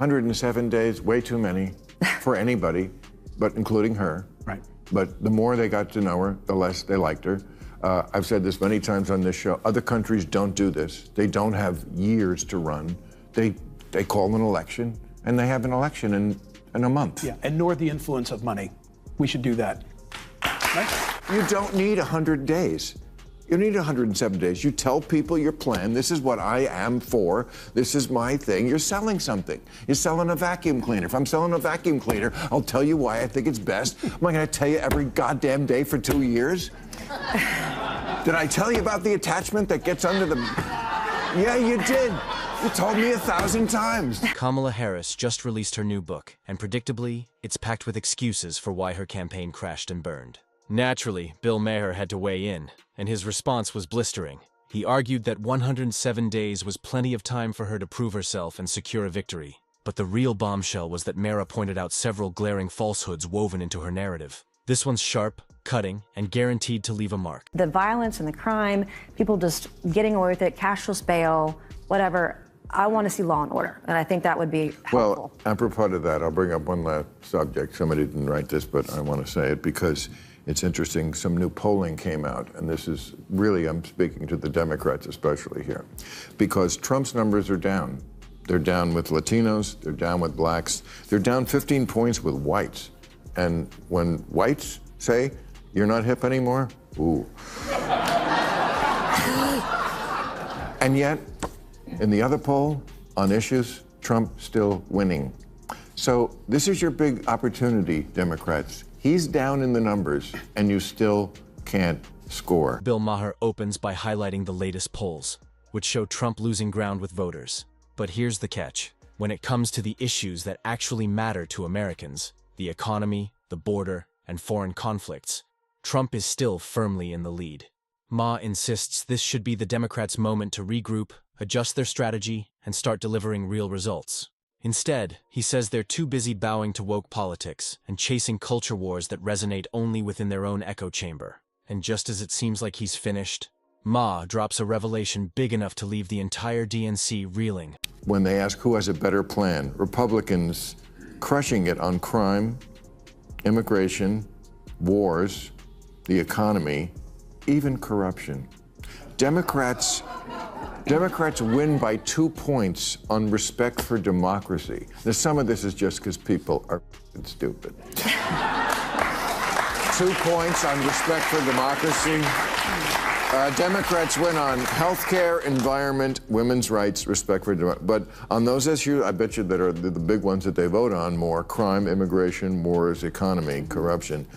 107 days, way too many for anybody, but including her. Right. But the more they got to know her, the less they liked her. I've said this many times on this show. Other countries don't do this. They don't have years to run. They call an election, and they have an election in a month. Yeah, and nor the influence of money. We should do that. Right? You don't need 100 days. You need 107 days. You tell people your plan. This is what I am for. This is my thing. You're selling something. You're selling a vacuum cleaner. If I'm selling a vacuum cleaner, I'll tell you why I think it's best. Am I going to tell you every goddamn day for 2 years? Did I tell you about the attachment that gets under the... Yeah, you did. You told me 1,000 times. Kamala Harris just released her new book, and predictably, it's packed with excuses for why her campaign crashed and burned. Naturally, Bill Maher had to weigh in, and his response was blistering. He argued that 107 days was plenty of time for her to prove herself and secure a victory. But the real bombshell was that Maher pointed out several glaring falsehoods woven into her narrative. This one's sharp, cutting, and guaranteed to leave a mark. The violence and the crime, people just getting away with it, cashless bail, whatever. I want to see law and order, and I think that would be helpful. Well, apropos to that, I'll bring up one last subject. Somebody didn't write this, but I want to say it because it's interesting. Some new polling came out, and this is really, I'm speaking to the Democrats especially here, because Trump's numbers are down. They're down with Latinos, they're down with blacks, they're down 15 points with whites. And when whites say, you're not hip anymore, ooh. And yet, in the other poll, on issues, Trump still winning. So this is your big opportunity, Democrats. He's down in the numbers, and you still can't score. Bill Maher opens by highlighting the latest polls, which show Trump losing ground with voters. But here's the catch. When it comes to the issues that actually matter to Americans, the economy, the border, and foreign conflicts, Trump is still firmly in the lead. Ma insists this should be the Democrats' moment to regroup, adjust their strategy, and start delivering real results. Instead, he says they're too busy bowing to woke politics and chasing culture wars that resonate only within their own echo chamber. And just as it seems like he's finished, Ma drops a revelation big enough to leave the entire DNC reeling. When they ask who has a better plan, Republicans crushing it on crime, immigration, wars, the economy, even corruption. Democrats win by 2 points on respect for democracy. Now, some of this is just because people are stupid. 2 points on respect for democracy. Democrats win on healthcare, environment, women's rights, respect for democracy. But on those issues, I bet you that are the big ones that they vote on more: crime, immigration, wars, economy, corruption.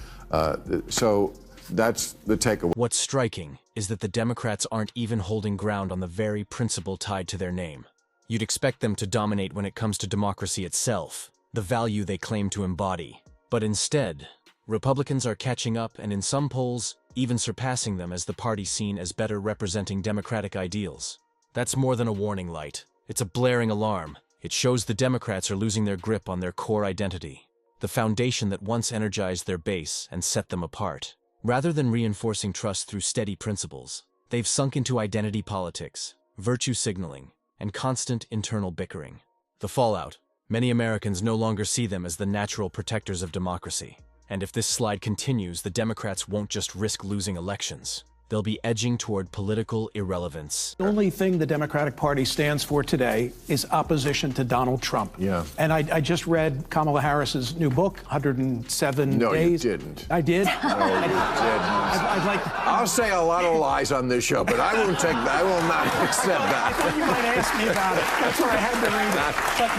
So that's the takeaway. What's striking is that the Democrats aren't even holding ground on the very principle tied to their name. You'd expect them to dominate when it comes to democracy itself, the value they claim to embody. But instead, Republicans are catching up and in some polls, even surpassing them as the party seen as better representing democratic ideals. That's more than a warning light. It's a blaring alarm. It shows the Democrats are losing their grip on their core identity, the foundation that once energized their base and set them apart. Rather than reinforcing trust through steady principles, they've sunk into identity politics, virtue signaling, and constant internal bickering. The fallout: many Americans no longer see them as the natural protectors of democracy. And if this slide continues, the Democrats won't just risk losing elections. They'll be edging toward political irrelevance. The only thing the Democratic Party stands for today is opposition to Donald Trump. Yeah. And I just read Kamala Harris's new book, 107 No, Days. you didn't. I did? No, you didn't. I'd like to... I'll say a lot of lies on this show, but I won't take that. I will not accept that. I thought you might ask me about it. That's why I had to read it. But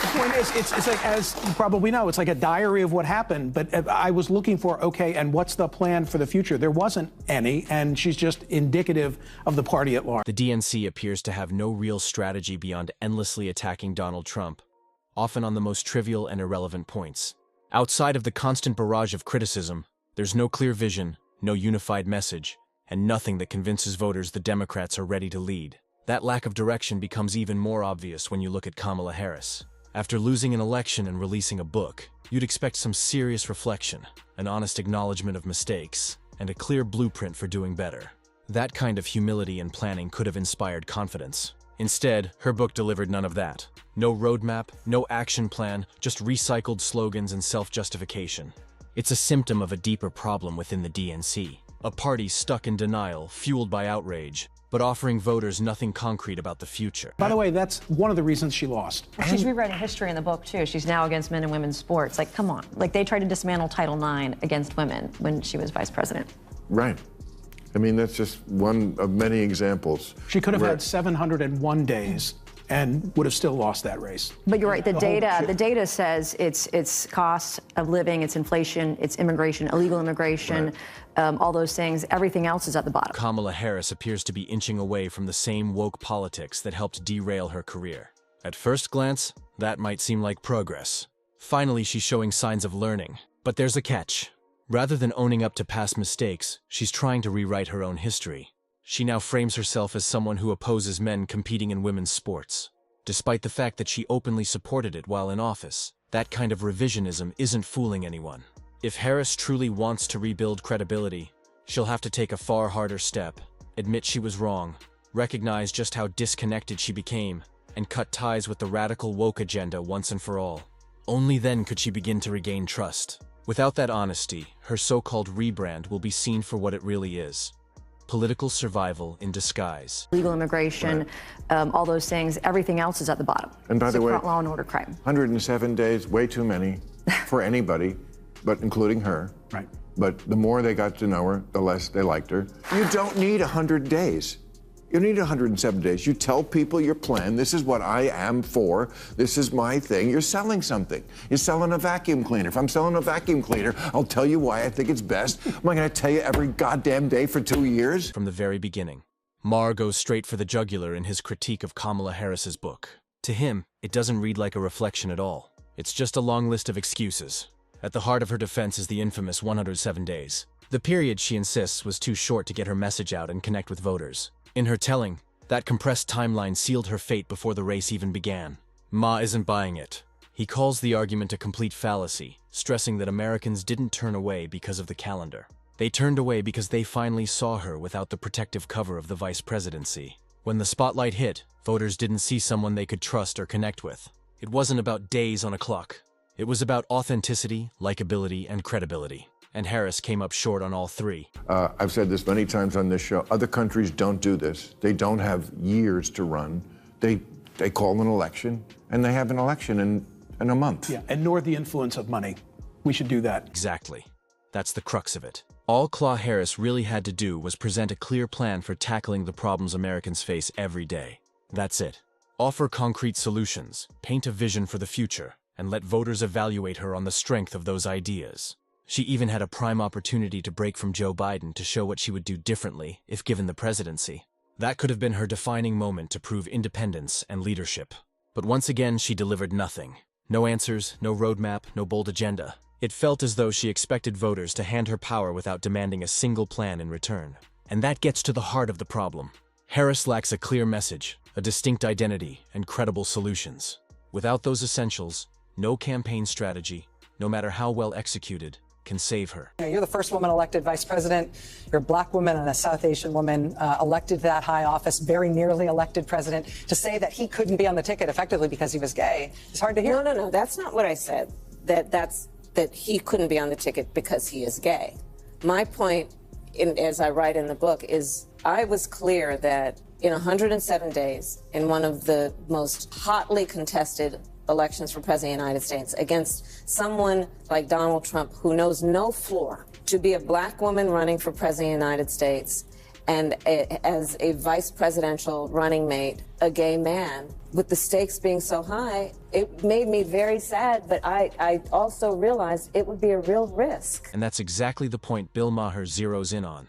the point is, it's like, as you probably know, it's like a diary of what happened. But I was looking for, okay, and what's the plan for the future? There wasn't any, and she's just indicative of the party at large. The DNC appears to have no real strategy beyond endlessly attacking Donald Trump, often on the most trivial and irrelevant points. Outside of the constant barrage of criticism, there's no clear vision, no unified message, and nothing that convinces voters the Democrats are ready to lead. That lack of direction becomes even more obvious when you look at Kamala Harris. After losing an election and releasing a book, you'd expect some serious reflection, an honest acknowledgement of mistakes, and a clear blueprint for doing better. That kind of humility and planning could have inspired confidence. Instead, her book delivered none of that. No roadmap, no action plan, just recycled slogans and self-justification. It's a symptom of a deeper problem within the DNC. A party stuck in denial, fueled by outrage, but offering voters nothing concrete about the future. By the way, that's one of the reasons she lost. She's rewriting history in the book, too. She's now against men and women's sports. Like, come on. Like, they tried to dismantle Title IX against women when she was vice president. Right. I mean, that's just one of many examples. She could have had 701 days and would have still lost that race. But you're right, the data says it's cost of living, it's inflation, it's immigration, illegal immigration, all those things. Everything else is at the bottom. Kamala Harris appears to be inching away from the same woke politics that helped derail her career. At first glance, that might seem like progress. Finally, she's showing signs of learning. But there's a catch. Rather than owning up to past mistakes, she's trying to rewrite her own history. She now frames herself as someone who opposes men competing in women's sports. Despite the fact that she openly supported it while in office, that kind of revisionism isn't fooling anyone. If Harris truly wants to rebuild credibility, she'll have to take a far harder step, admit she was wrong, recognize just how disconnected she became, and cut ties with the radical woke agenda once and for all. Only then could she begin to regain trust. Without that honesty, her so-called rebrand will be seen for what it really is. Political survival in disguise. Legal immigration, all those things, everything else is at the bottom. And by the way, law and order crime. 107 days, way too many for anybody, but including her. Right. But the more they got to know her, the less they liked her. You don't need 100 days. You need 107 days. You tell people your plan. This is what I am for. This is my thing. You're selling something. You're selling a vacuum cleaner. If I'm selling a vacuum cleaner, I'll tell you why I think it's best. Am I going to tell you every goddamn day for 2 years? From the very beginning, Maher goes straight for the jugular in his critique of Kamala Harris's book. To him, it doesn't read like a reflection at all. It's just a long list of excuses. At the heart of her defense is the infamous 107 days. The period, she insists, was too short to get her message out and connect with voters. In her telling, that compressed timeline sealed her fate before the race even began. Ma isn't buying it. He calls the argument a complete fallacy, stressing that Americans didn't turn away because of the calendar. They turned away because they finally saw her without the protective cover of the vice presidency. When the spotlight hit, voters didn't see someone they could trust or connect with. It wasn't about days on a clock. It was about authenticity, likability, and credibility. And Harris came up short on all three. I've said this many times on this show. Other countries don't do this. They don't have years to run. They call an election, and they have an election in a month. Yeah, and nor the influence of money. We should do that. Exactly. That's the crux of it. All Kamala Harris really had to do was present a clear plan for tackling the problems Americans face every day. That's it. Offer concrete solutions, paint a vision for the future, and let voters evaluate her on the strength of those ideas. She even had a prime opportunity to break from Joe Biden to show what she would do differently if given the presidency. That could have been her defining moment to prove independence and leadership. But once again, she delivered nothing. No answers, no roadmap, no bold agenda. It felt as though she expected voters to hand her power without demanding a single plan in return. And that gets to the heart of the problem. Harris lacks a clear message, a distinct identity, and credible solutions. Without those essentials, no campaign strategy, no matter how well executed, can save her. You're the first woman elected vice president. You're a black woman and a South Asian woman elected to that high office, very nearly elected president. To say that he couldn't be on the ticket effectively because he was gay is hard to hear. No. That's not what I said. That he couldn't be on the ticket because he is gay. My point, as I write in the book, is I was clear that in 107 days, in one of the most hotly contested elections for President of the United States, against someone like Donald Trump, who knows no floor, to be a black woman running for President of the United States and as a vice presidential running mate, a gay man, with the stakes being so high, it made me very sad, but I also realized it would be a real risk. And that's exactly the point Bill Maher zeroes in on.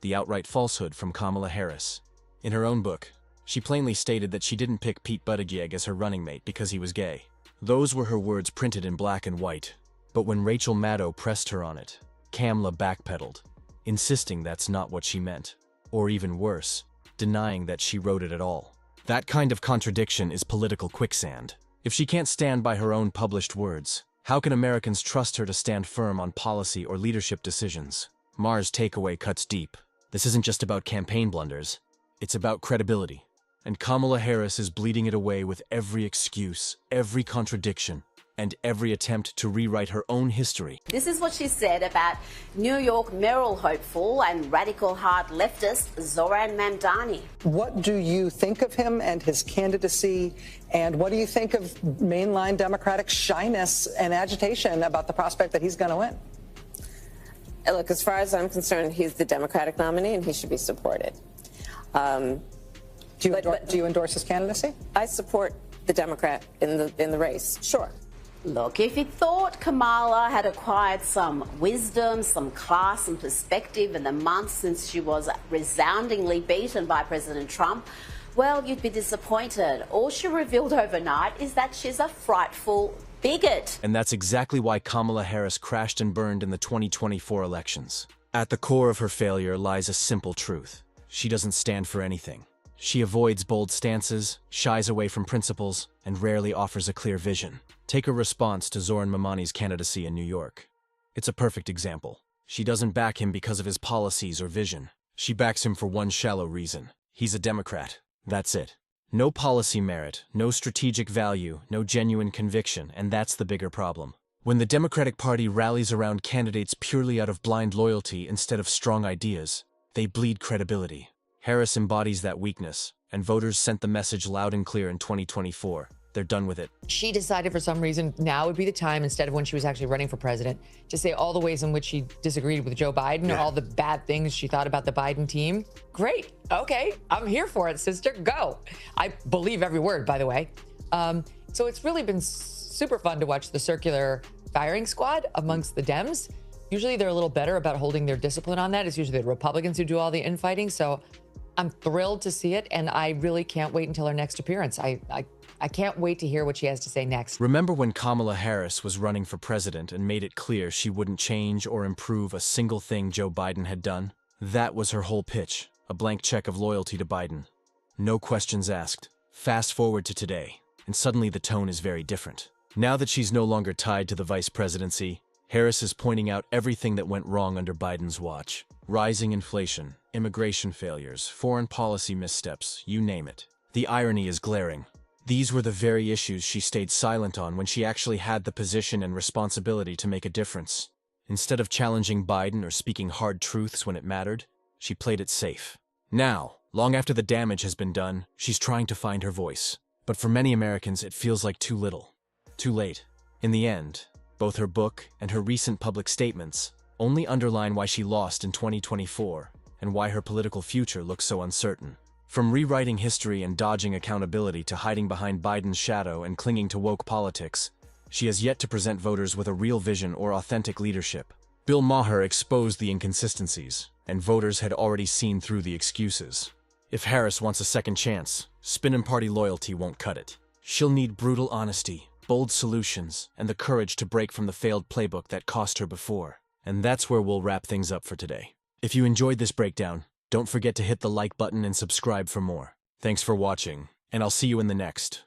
The outright falsehood from Kamala Harris. In her own book, she plainly stated that she didn't pick Pete Buttigieg as her running mate because he was gay. Those were her words printed in black and white. But when Rachel Maddow pressed her on it, Kamala backpedaled, insisting that's not what she meant. Or even worse, denying that she wrote it at all. That kind of contradiction is political quicksand. If she can't stand by her own published words, how can Americans trust her to stand firm on policy or leadership decisions? Maher's takeaway cuts deep. This isn't just about campaign blunders. It's about credibility. And Kamala Harris is bleeding it away with every excuse, every contradiction, and every attempt to rewrite her own history. This is what she said about New York mayoral hopeful and radical hard leftist Zoran Mamdani. What do you think of him and his candidacy? And what do you think of mainline Democratic shyness and agitation about the prospect that he's going to win? Look, as far as I'm concerned, he's the Democratic nominee and he should be supported. Do you endorse his candidacy? I support the Democrat in the race, sure. Look, if you thought Kamala had acquired some wisdom, some class and perspective in the months since she was resoundingly beaten by President Trump, well, you'd be disappointed. All she revealed overnight is that she's a frightful bigot. And that's exactly why Kamala Harris crashed and burned in the 2024 elections. At the core of her failure lies a simple truth. She doesn't stand for anything. She avoids bold stances, shies away from principles, and rarely offers a clear vision. Take her response to Zoran Mamdani's candidacy in New York. It's a perfect example. She doesn't back him because of his policies or vision. She backs him for one shallow reason. He's a Democrat. That's it. No policy merit, no strategic value, no genuine conviction, and that's the bigger problem. When the Democratic Party rallies around candidates purely out of blind loyalty instead of strong ideas, they bleed credibility. Harris embodies that weakness, and voters sent the message loud and clear in 2024. They're done with it. She decided for some reason now would be the time, instead of when she was actually running for president, to say all the ways in which she disagreed with Joe Biden, all the bad things she thought about the Biden team. Great. Okay. I'm here for it, sister. Go. I believe every word, by the way. So it's really been super fun to watch the circular firing squad amongst the Dems. Usually they're a little better about holding their discipline on that. It's usually the Republicans who do all the infighting. So I'm thrilled to see it, and I really can't wait until her next appearance. I can't wait to hear what she has to say next. Remember when Kamala Harris was running for president and made it clear she wouldn't change or improve a single thing Joe Biden had done? That was her whole pitch, a blank check of loyalty to Biden. No questions asked. Fast forward to today, and suddenly the tone is very different. Now that she's no longer tied to the vice presidency, Harris is pointing out everything that went wrong under Biden's watch. Rising inflation, immigration failures, foreign policy missteps, you name it. The irony is glaring. These were the very issues she stayed silent on when she actually had the position and responsibility to make a difference. Instead of challenging Biden or speaking hard truths when it mattered, she played it safe. Now, long after the damage has been done, she's trying to find her voice. But for many Americans, it feels like too little. Too late. In the end, both her book and her recent public statements only underline why she lost in 2024 and why her political future looks so uncertain. From rewriting history and dodging accountability to hiding behind Biden's shadow and clinging to woke politics, she has yet to present voters with a real vision or authentic leadership. Bill Maher exposed the inconsistencies, and voters had already seen through the excuses. If Harris wants a second chance, spin and party loyalty won't cut it. She'll need brutal honesty, bold solutions, and the courage to break from the failed playbook that cost her before. And that's where we'll wrap things up for today. If you enjoyed this breakdown, don't forget to hit the like button and subscribe for more. Thanks for watching, and I'll see you in the next.